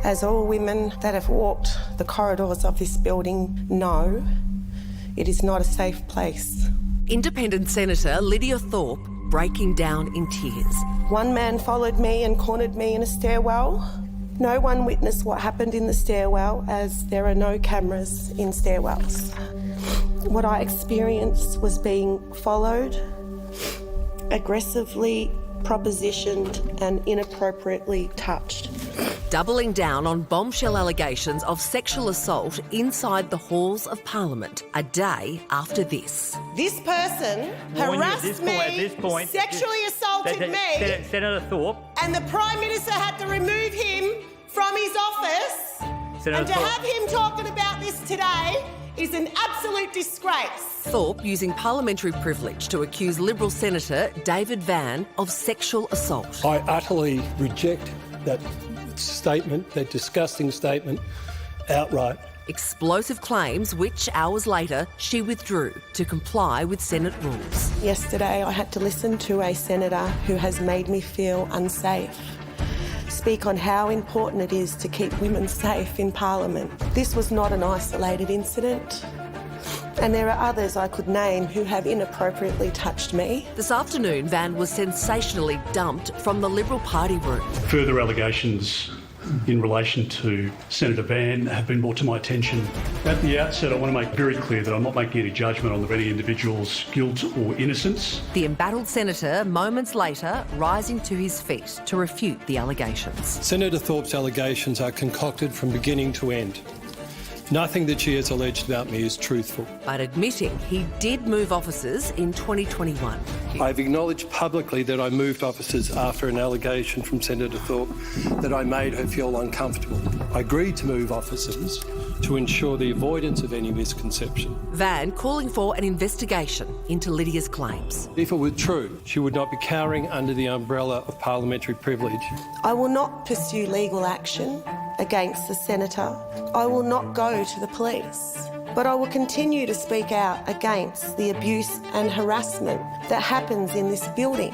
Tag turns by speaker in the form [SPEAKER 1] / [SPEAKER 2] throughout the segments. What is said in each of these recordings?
[SPEAKER 1] As all women that have walked the corridors of this building know, it is not a safe place.
[SPEAKER 2] Independent Senator Lidia Thorpe breaking down in tears.
[SPEAKER 1] One man followed me and cornered me in a stairwell. No one witnessed what happened in the stairwell, as there are no cameras in stairwells. What I experienced was being followed, aggressively propositioned and inappropriately touched.
[SPEAKER 2] Doubling down on bombshell allegations of sexual assault inside the halls of Parliament a day after this.
[SPEAKER 1] This person harassed me, sexually assaulted me,
[SPEAKER 3] Senator Thorpe,
[SPEAKER 1] and the Prime Minister had to remove him from his office.
[SPEAKER 3] Senator
[SPEAKER 1] and to
[SPEAKER 3] Thorpe.
[SPEAKER 1] have him talking about this today is an absolute disgrace.
[SPEAKER 2] Thorpe using parliamentary privilege to accuse Liberal Senator David Van of sexual assault.
[SPEAKER 4] I utterly reject that statement, that disgusting statement, outright.
[SPEAKER 2] Explosive claims which, hours later, she withdrew to comply with Senate rules.
[SPEAKER 1] Yesterday I had to listen to a senator who has made me feel unsafe speak on how important it is to keep women safe in Parliament. This was not an isolated incident, and there are others I could name who have inappropriately touched me.
[SPEAKER 2] This afternoon, Van was sensationally dumped from the Liberal Party room.
[SPEAKER 5] Further allegations in relation to Senator Van have been brought to my attention. At the outset, I want to make very clear that I'm not making any judgment on any individual's guilt or innocence.
[SPEAKER 2] The embattled senator, moments later, rising to his feet to refute the allegations.
[SPEAKER 4] Senator Thorpe's allegations are concocted from beginning to end. Nothing that she has alleged about me is truthful.
[SPEAKER 2] But admitting he did move offices in 2021.
[SPEAKER 4] I've acknowledged publicly that I moved offices after an allegation from Senator Thorpe that I made her feel uncomfortable. I agreed to move offices to ensure the avoidance of any misconception.
[SPEAKER 2] Van calling for an investigation into Lydia's claims.
[SPEAKER 4] If it were true, she would not be cowering under the umbrella of parliamentary privilege.
[SPEAKER 1] I will not pursue legal action against the senator. I will not go to the police, but I will continue to speak out against the abuse and harassment that happens in this building.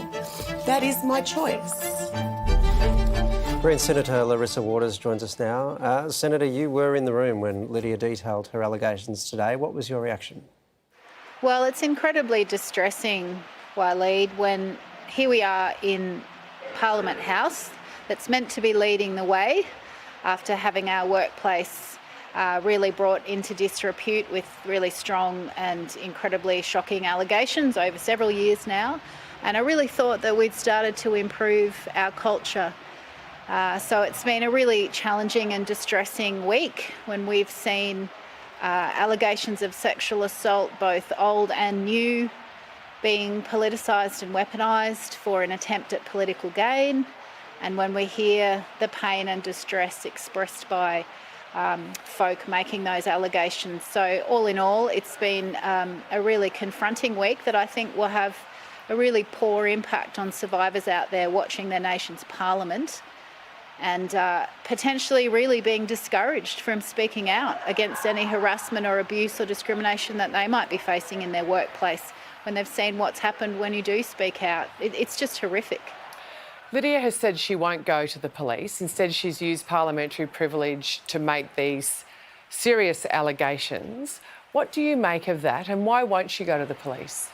[SPEAKER 1] That is my choice.
[SPEAKER 6] Green Senator Larissa Waters joins us now. Senator, you were in the room when Lidia detailed her allegations today. What was your reaction?
[SPEAKER 7] Well, it's incredibly distressing, Waleed, when here we are in Parliament House that's meant to be leading the way after having our workplace really brought into disrepute with really strong and incredibly shocking allegations over several years now. And I really thought that we'd started to improve our culture. So it's been a really challenging and distressing week when we've seen allegations of sexual assault, both old and new, being politicised and weaponised for an attempt at political gain. And when we hear the pain and distress expressed by folk making those allegations. So all in all, it's been a really confronting week that I think will have a really poor impact on survivors out there watching their nation's parliament and potentially really being discouraged from speaking out against any harassment or abuse or discrimination that they might be facing in their workplace when they've seen what's happened when you do speak out. It's just horrific.
[SPEAKER 8] Lidia has said she won't go to the police. Instead, she's used parliamentary privilege to make these serious allegations. What do you make of that, and why won't she go to the police?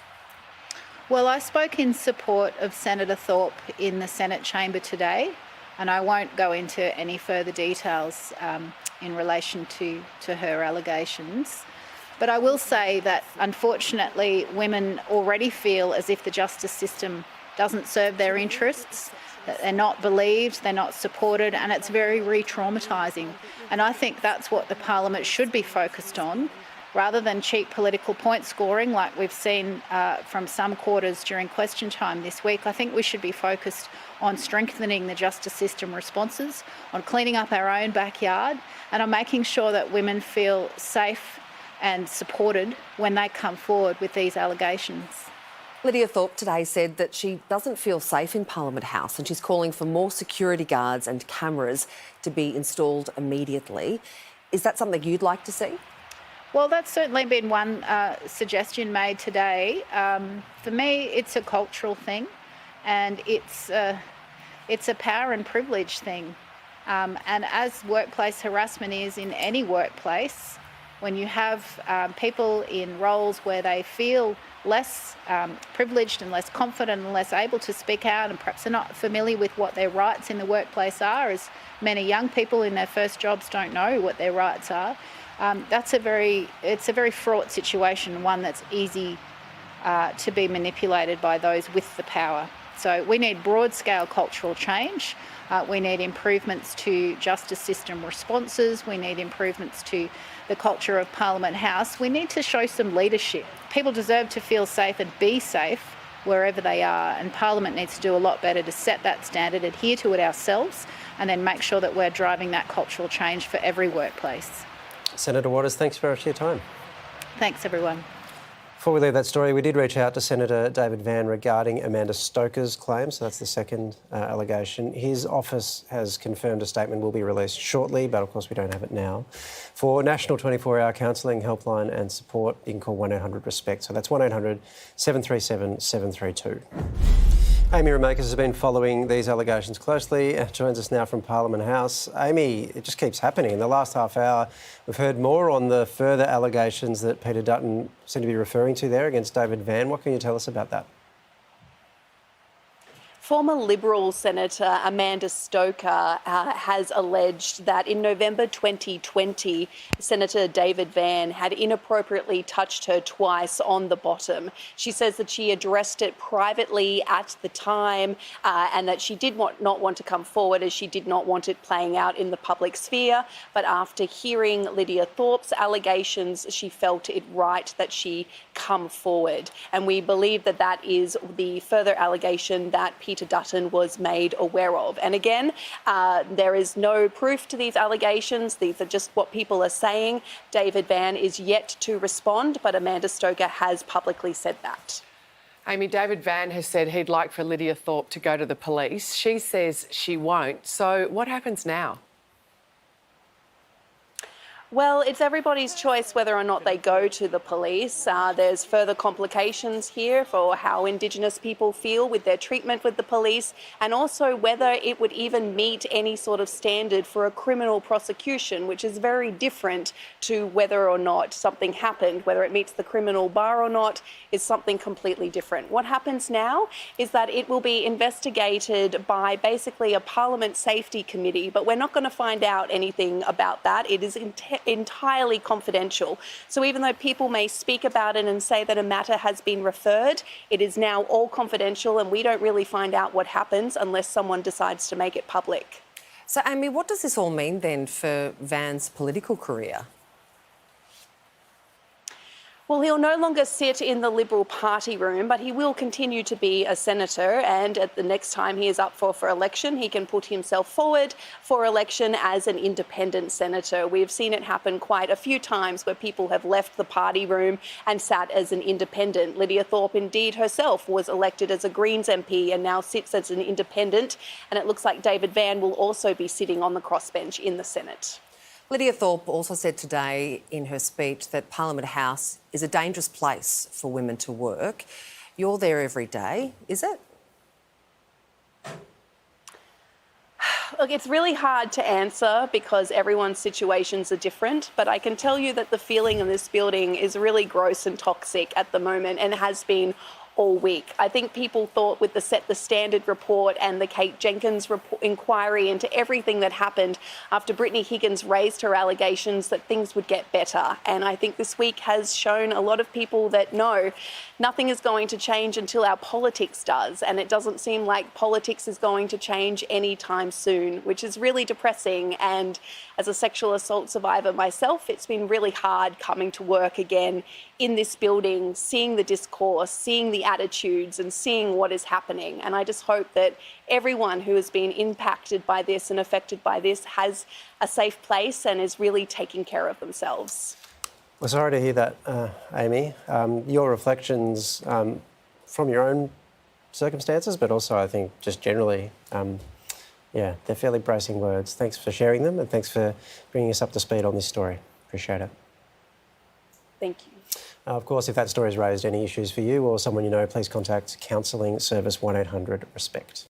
[SPEAKER 7] Well, I spoke in support of Senator Thorpe in the Senate chamber today, and I won't go into any further details in relation to her allegations. But I will say that, unfortunately, women already feel as if the justice system doesn't serve their interests, that they're not believed, they're not supported, and it's very re-traumatising. And I think that's what the Parliament should be focused on, rather than cheap political point scoring like we've seen from some quarters during question time this week. I think we should be focused on strengthening the justice system responses, on cleaning up our own backyard, and on making sure that women feel safe and supported when they come forward with these allegations.
[SPEAKER 2] Lidia Thorpe today said that she doesn't feel safe in Parliament House and she's calling for more security guards and cameras to be installed immediately. Is that something you'd like to see?
[SPEAKER 7] Well, that's certainly been one suggestion made today. For me, it's a cultural thing and it's a power and privilege thing. And as workplace harassment is in any workplace, when you have people in roles where they feel less privileged and less confident and less able to speak out, and perhaps are not familiar with what their rights in the workplace are, as many young people in their first jobs don't know what their rights are, it's a very fraught situation, one that's easy to be manipulated by those with the power. So we need broad-scale cultural change. We need improvements to justice system responses. We need improvements to the culture of Parliament House. We need to show some leadership. People deserve to feel safe and be safe wherever they are, and Parliament needs to do a lot better to set that standard, adhere to it ourselves, and then make sure that we're driving that cultural change for every workplace.
[SPEAKER 6] Senator Waters, thanks very much for your time.
[SPEAKER 7] Thanks, everyone.
[SPEAKER 6] Before we leave that story, we did reach out to Senator David Van regarding Amanda Stoker's claim, so that's the second allegation. His office has confirmed a statement will be released shortly, but of course we don't have it now. For National 24-hour counselling, helpline and support, you can call 1-800-RESPECT, so that's 1-800-737-732. Amy Ramakers has been following these allegations closely, joins us now from Parliament House. Amy, it just keeps happening. In the last half hour, we've heard more on the further allegations that Peter Dutton seemed to be referring to there against David Van. What can you tell us about that?
[SPEAKER 3] Former Liberal Senator Amanda Stoker has alleged that in November 2020, Senator David Van had inappropriately touched her twice on the bottom. She says that she addressed it privately at the time and that she did not want to come forward as she did not want it playing out in the public sphere. But after hearing Lidia Thorpe's allegations, she felt it right that she come forward. And we believe that that is the further allegation that Peter Dutton was made aware of. And again, there is no proof to these allegations. These are just what people are saying. David Van is yet to respond, but Amanda Stoker has publicly said that.
[SPEAKER 8] Amy, David Van has said he'd like for Lidia Thorpe to go to the police. She says she won't. So what happens now?
[SPEAKER 3] Well, it's everybody's choice whether or not they go to the police. There's further complications here for how Indigenous people feel with their treatment with the police, and also whether it would even meet any sort of standard for a criminal prosecution, which is very different to whether or not something happened. Whether it meets the criminal bar or not is something completely different. What happens now is that it will be investigated by basically a Parliament Safety Committee, but we're not going to find out anything about that. It is entirely confidential. So even though people may speak about it and say that a matter has been referred, it is now all confidential, and we don't really find out what happens unless someone decides to make it public.
[SPEAKER 2] So, Amy, what does this all mean then for Van's political career?
[SPEAKER 3] Well, he'll no longer sit in the Liberal Party room, but he will continue to be a senator. And at the next time he is up for election, he can put himself forward for election as an independent senator. We've seen it happen quite a few times where people have left the party room and sat as an independent. Lidia Thorpe, indeed, herself was elected as a Greens MP and now sits as an independent. And it looks like David Van will also be sitting on the crossbench in the Senate.
[SPEAKER 2] Lidia Thorpe also said today in her speech that Parliament House is a dangerous place for women to work. You're there every day, is it?
[SPEAKER 3] Look, it's really hard to answer because everyone's situations are different, but I can tell you that the feeling in this building is really gross and toxic at the moment, and has been all week. I think people thought with the Set the Standard report and the Kate Jenkins inquiry into everything that happened after Brittany Higgins raised her allegations that things would get better. And I think this week has shown a lot of people that no, nothing is going to change until our politics does. And it doesn't seem like politics is going to change anytime soon, which is really depressing. And as a sexual assault survivor myself, it's been really hard coming to work again in this building, seeing the discourse, seeing the attitudes and seeing what is happening. And I just hope that everyone who has been impacted by this and affected by this has a safe place and is really taking care of themselves.
[SPEAKER 6] Well, sorry to hear that, Amy. Your reflections from your own circumstances, but also I think just generally, yeah, they're fairly bracing words. Thanks for sharing them, and thanks for bringing us up to speed on this story. Appreciate it.
[SPEAKER 3] Thank you.
[SPEAKER 6] Of course, if that story has raised any issues for you or someone you know, please contact Counselling Service 1-800-RESPECT.